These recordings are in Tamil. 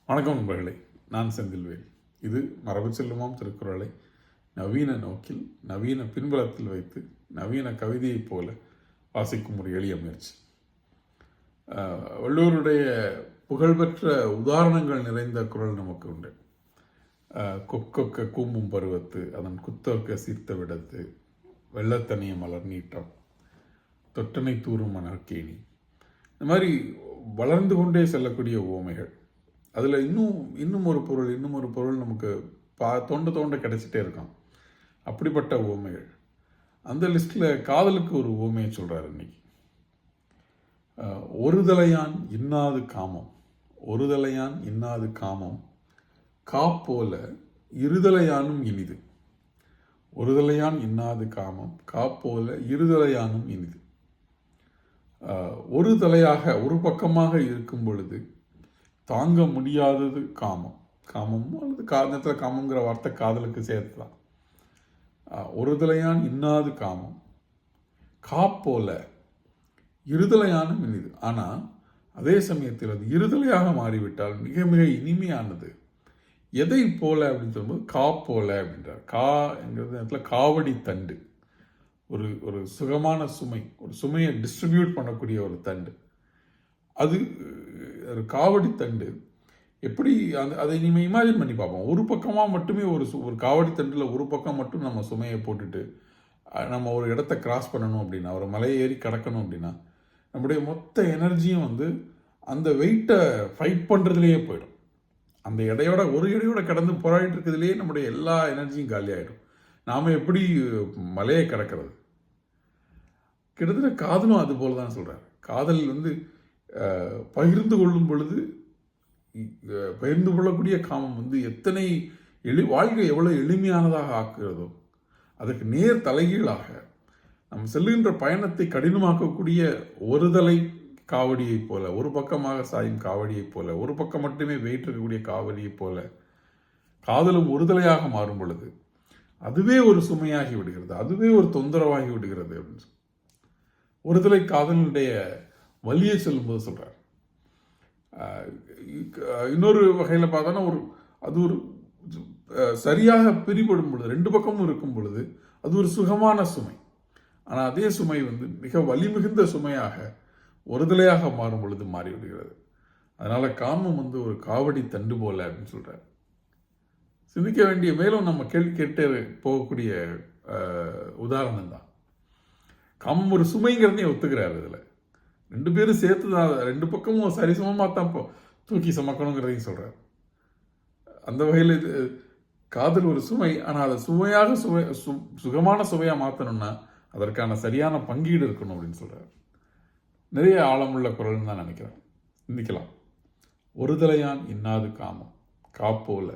வணக்கம் நண்பர்களே, நான் செந்தில்வேல். இது மரபு செல்லுமாம் திருக்குறளை நவீன நோக்கில் நவீன பின்புலத்தில் வைத்து நவீன கவிதையைப் போல வாசிக்கும் ஒரு எளிய முயற்சி. வள்ளுவருடைய புகழ்பெற்ற உதாரணங்கள் நிறைந்த குறள் நமக்கு உண்டு. கொக்கொக்க கூம்பும் பருவத்து அதன் குத்தொக்க சீர்த்த விடத்து வெள்ளத்தனிய மலர் நீட்டம் தொட்டனை தூரும் மணற்கேணி. இந்த மாதிரி வளர்ந்து கொண்டே செல்லக்கூடிய உவமைகள். அதில் இன்னும் ஒரு பொருள் நமக்கு தோண்ட கிடைச்சிட்டே இருக்கான். அப்படிப்பட்ட உவமைகள். அந்த லிஸ்ட்டில் காதலுக்கு ஒரு உவமையை சொல்கிறார் இன்னைக்கு. ஒருதலையான் இன்னாது காமம், ஒருதலையான் இன்னாது காமம் காப்போல இருதலையானும் இனிது. ஒருதலையான் இன்னாது காமம் காப்போல இருதலையானும் இனிது. ஒரு தலையாக ஒரு பக்கமாக இருக்கும் பொழுது தாங்க முடியாதது காமம். காமமும் அல்லது நேரத்தில் காமங்கிற வார்த்தை காதலுக்கு சேர்த்து தான். ஒரு தலையான் இன்னாது காமம் காப்போல இருதலையானும் இனிது. ஆனால் அதே சமயத்தில் அது இருதலையாக மாறிவிட்டால் மிக மிக இனிமையானது. எதை போல அப்படின்னு சொல்லும்போது காப்போல அப்படின்றார். என்கிறது நேரத்தில் காவடி தண்டு, ஒரு சுகமான சுமை, ஒரு சுமையை டிஸ்ட்ரிபியூட் பண்ணக்கூடிய ஒரு தண்டு. அது ஒரு காவடி தண்டு. எப்படி அதை நீங்கள் இமேஜின் பண்ணி பார்ப்போம். ஒரு பக்கமாக மட்டுமே ஒரு காவடி தண்டில் ஒரு பக்கம் மட்டும் நம்ம சுமையை போட்டுட்டு நம்ம ஒரு இடத்த கிராஸ் பண்ணணும் அப்படின்னா, ஒரு மலையை ஏறி கடக்கணும் அப்படின்னா, நம்முடைய மொத்த எனர்ஜியும் அந்த வெயிட்டை ஃபைட் பண்ணுறதுலேயே போயிடும். அந்த எடையோட கடந்து போராடிட்டு இருக்கிறதுலேயே நம்முடைய எல்லா எனர்ஜியும் காலியாகிடும். நாம் எப்படி மலையை கடக்கிறது? கிட்டத்தட்ட காதலும் அது போல தான் சொல்கிறார். காதல் பகிர்ந்து கொள்ளும் பொழுது பகிர்ந்து கொள்ளக்கூடிய காமம் எத்தனை வாழ்க்கை எவ்வளோ எளிமையானதாக ஆக்குகிறதோ அதற்கு நேர் தலைகீழாக நம்ம செல்லுகின்ற பயணத்தை கடினமாக்கக்கூடிய ஒருதலை காவடியைப் போல, ஒரு பக்கமாக சாயும் காவடியைப் போல, ஒரு பக்கம் மட்டுமே வெயிட் இருக்கக்கூடிய காவடியைப் போல காதலும் ஒருதலையாக மாறும் பொழுது அதுவே ஒரு சுமையாகி விடுகிறது, அதுவே ஒரு தொந்தரவாகி விடுகிறது அப்படின்னு சொல்லி ஒருதலை காதலுடைய வலியை சொல்லும்போது சொல்கிறார். இன்னொரு வகையில் பார்த்தோன்னா அது ஒரு சரியாக பிரிபடும் பொழுது, ரெண்டு பக்கமும் இருக்கும் பொழுது அது ஒரு சுகமான சுமை. ஆனால் அதே சுமை மிக வலிமிகுந்த சுமையாக ஒருதலையாக மாறும் பொழுது மாறிவிடுகிறது. அதனால் காமம் ஒரு காவடி தண்டு போல அப்படின்னு சொல்கிறார். சிந்திக்க வேண்டிய மேலும் நம்ம கேள்வி கேட்டு போகக்கூடிய உதாரணம் தான். காமம் ஒரு சுமைங்கிறதையும் ஒத்துக்கிறார். இதில் ரெண்டு பேரும் சேர்த்து தான், ரெண்டு பக்கமும் சரிசமமாக தான் தூக்கி சுமக்கணுங்கிறதையும் சொல்கிறார். அந்த வகையில் இது காதல் ஒரு சுமை. ஆனால் அதை சுமையாக சுகமான சுவையாக மாற்றணும்னா அதற்கான சரியான பங்கீடு இருக்கணும் அப்படின்னு சொல்கிறார். நிறைய ஆழமுள்ள குரல்னு தான் நினைக்கிறேன். சிந்திக்கலாம். ஒருதலையான் இன்னாது காமம் காப்போல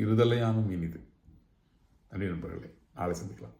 இருதலையானும் இனிது. நன்றி நண்பர்களே, நாளை சந்திக்கலாம்.